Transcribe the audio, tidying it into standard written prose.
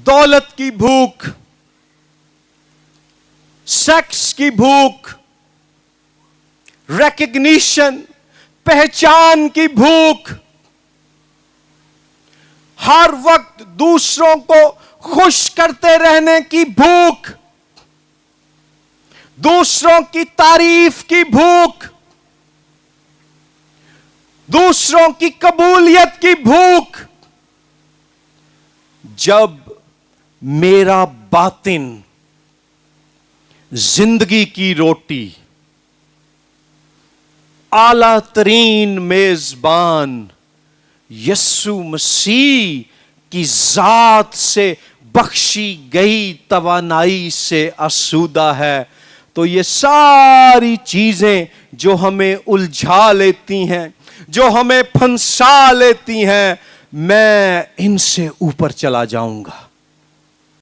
दौलत की भूख, सेक्स की भूख, रिकग्निशन, पहचान की भूख, हर वक्त दूसरों को खुश करते रहने की भूख, दूसरों की तारीफ की भूख, दूसरों की कबूलियत की भूख, जब मेरा बातिन जिंदगी की रोटी, आला तरीन मेजबान यस्सु मसीह की जात से बख्शी गई तवानाई से आसूदा है, तो ये सारी चीजें जो हमें उलझा लेती हैं, जो हमें फंसा लेती हैं, मैं इनसे ऊपर चला जाऊंगा।